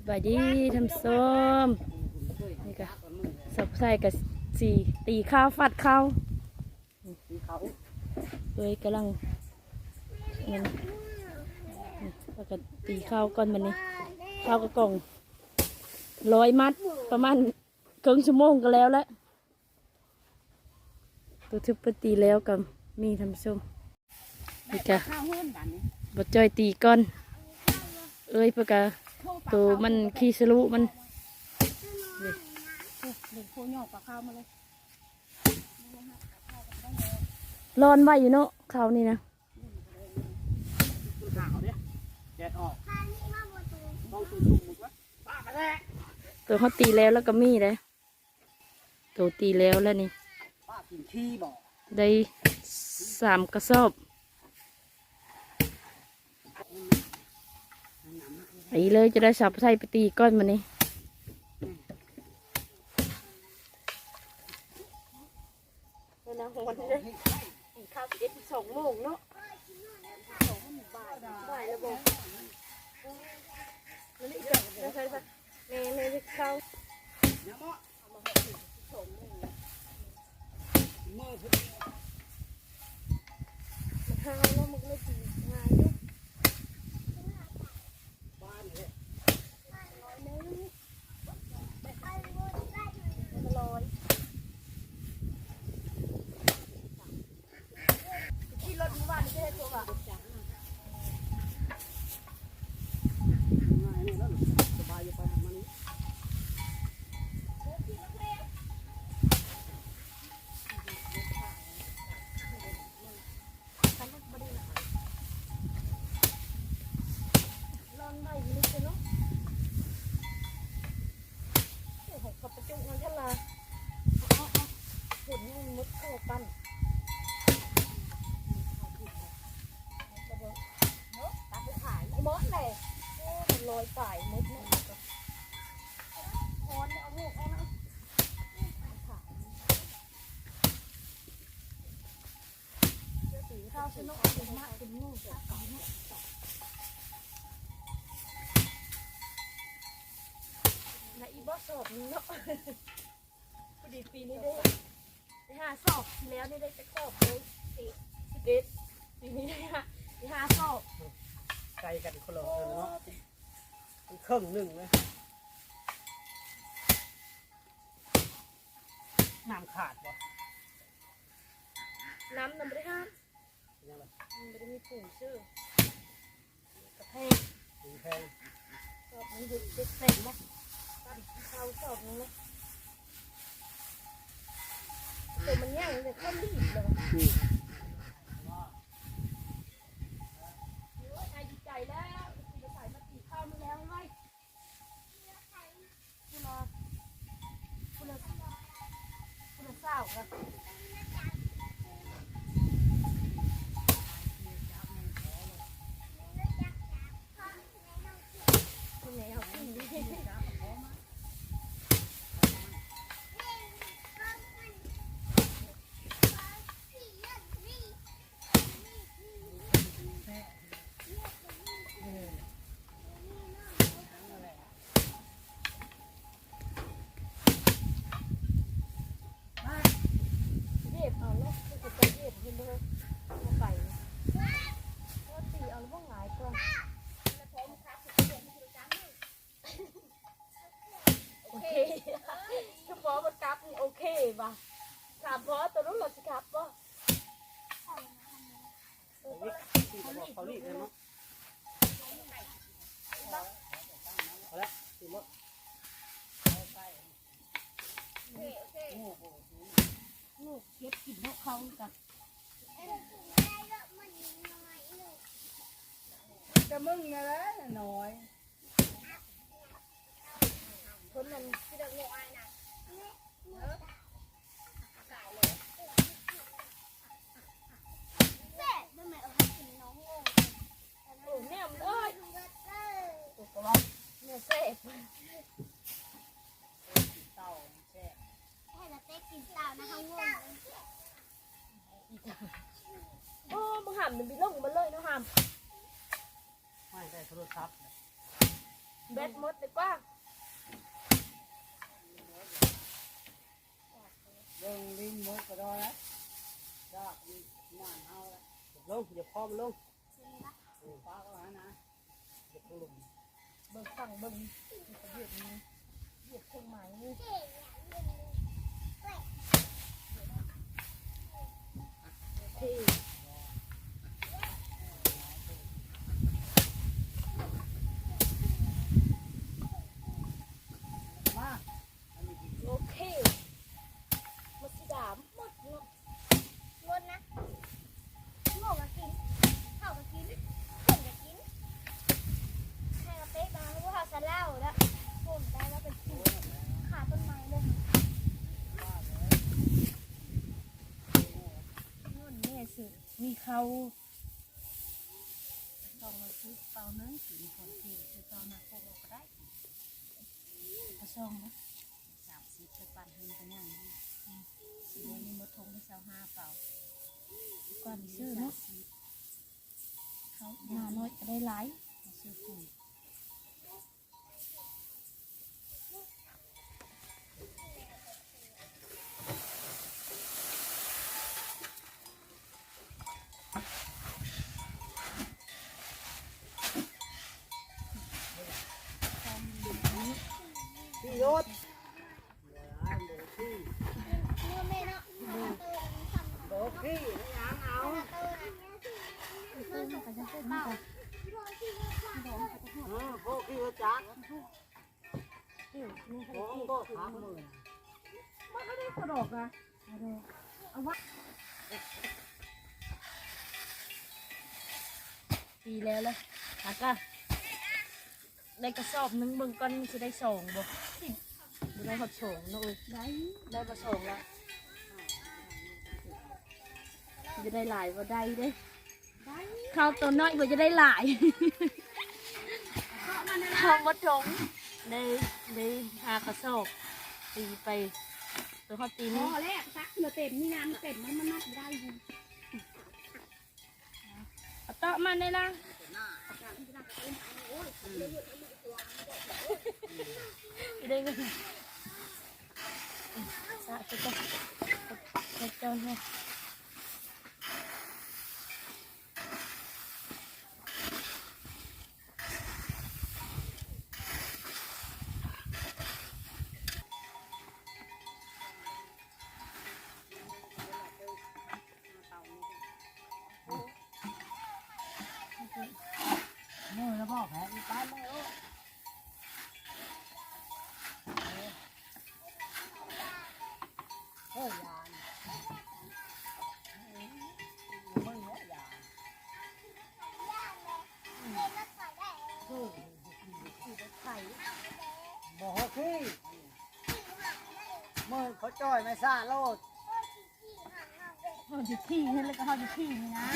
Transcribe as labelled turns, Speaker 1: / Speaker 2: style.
Speaker 1: บายดีทำส้มนี่ก็สับใส่กับสีตีข้าวฟัดข้าวเลยกำลังเงินแล้วก็ตีข้าวก่อนมันนี่ข้าวกระกล่อง100 มัดประมาณครึ่งชั่วโมงก็แล้วแหละตัวทึบไปตีแล้วกับมีทำส้มนี่ก็บดจอยตีก่อนเอ้ยเพื่อกะตัวมันขี้สลุมันร้อนไว้อยู่เนาะข้าวนี่นะตัวเขาตีแล้วก็มีเลยตัวตีแล้วแล้วนี่ได้3 กระสอบไปเลยจะได้สับใส่ไปตีก้อนมันนี่นะวันนี้กินข้าว2 โมงเนาะบ่ายแล้วบอกมันนี่จะใช่ปะเมย์ข้าวมันข้าวแล้วมันเลยตีง่ายอยู่ลอยฝ่ายมดเนี่ยพอนเอาลูกเอานะข้าวชนกเป็นมากเป็นนู่นจ้ะในอีบอสอบนี้เนาะพอดีปีนี้ได้5 สอบที่แล้วนี่ได้จะครอบเลย11ปีนี้ได้5 สอบ
Speaker 2: ไกลกันคนละเนาะครึ่งหนึ่งเลยน้ำขาดบ่
Speaker 1: น้ำไม่ได้ห้ามไม่ได้มีผงชื่อกระแทก
Speaker 2: แพง
Speaker 1: สอบมันหยุดเด็กแตกมั้งเขาสอบนึงเลยแต่มันย่างเลยข้าวรีบเลยดีใจแล้วจะใส่มาตีข้าวมาแล้วไงคุณสาวกันคุณแม่เอาขึ้นดิโอเคป่ะถามพอตัวนู้นหรอสิครับป่ะ
Speaker 2: เขาลีกเลยเนาะเอาละสิบ่
Speaker 1: ลูกเก็บกินพวกเขากัน
Speaker 2: จะมึงไงล่ะน้อย
Speaker 1: คนนั้นที่เด็กน้อยนะเนี่ยมันเอ้ยถูกปะเนี่ยเสพ
Speaker 2: เต่าแช่
Speaker 3: ให้เราเต้กินเต่านะคะงง
Speaker 1: โอ้มึงหันมันไปลงมันเลยนะหัน
Speaker 2: ไม่ได้โทรศัพท์
Speaker 1: ม เบ็ดหมดเลยกว่า
Speaker 2: เรื่องลิ้นมือก็ได้นะยากมีงานเอาละลงอย่าพอมันลงฟ้าก็หานะอย่าพลุม
Speaker 1: เบิ่งฝั่งเบิ่งเหยียบนี้เหยียบเครื่องหมายนี่ที่
Speaker 2: มาอันนี้กิน
Speaker 1: โอเคมัสดามหมดเนาะ
Speaker 3: งดนะโง่ก็กินข้าวก็กินคนก็กินให้เราเต๊ะมาเพราะว่าเขาจะเล่าแล้วคนได้แล้วเป็นกินขาต้นไม้เลย
Speaker 1: นู่นนี่สิมีเขาลองมาซื้อเปล่านั้นถึงคนที่จะตอนมาโคกก็ได้กระซองนะ30จะปั่นหืนกันยังสีนี้มดทงที่25เปล่าก่อนซื้อเนาะเขาหาน้อยก็ได้หลายซื้อปุ๋ย
Speaker 2: พี่ยศอันเดียวพี่
Speaker 3: เมื่อแม่เนาะเมื่อเตยสั่ง
Speaker 2: โดพี่ไม่ยังเอา
Speaker 3: เตยเมื่อส่งกันจะเตยเปล่า
Speaker 2: พวกพี่ว่าจัก
Speaker 1: นี่นี่
Speaker 2: ข
Speaker 1: เขา
Speaker 2: อง
Speaker 1: เก็บ
Speaker 2: ก็ถามมือ
Speaker 1: มันก็ได้กระดอกอะเอาวะปีแล้วเลยแล้วก็ได้กระสอบนึงเบิ่งก้อนจะได้สองบ่ได้ขอดสองเนาะเอ้ยได้กระสอบแล้วจะได้หลายบ่ได้เด้ข้าวตัวน้อยบ่จะได้หลายข้าวมดถงได้5กระสอบตีไปตัวข้าวตี
Speaker 4: พ
Speaker 1: นี่
Speaker 4: อแล้วซักเนื้อเต็มนี่น้ำเต็มมันมัดได้อยู่
Speaker 1: เอาโต๊ะมาได้ละได้เงินสะจะเจ้าเนี่ย
Speaker 2: มือแล้วบอกแผลมีตายไหมโอ้เฮ้ยยานมือเนี่ยยานบอกพี่มือเขาจ่อยไม่ซ่าโลด
Speaker 4: เขาจะขี้ให้แล้วก็เขาจะขี้นี่นะ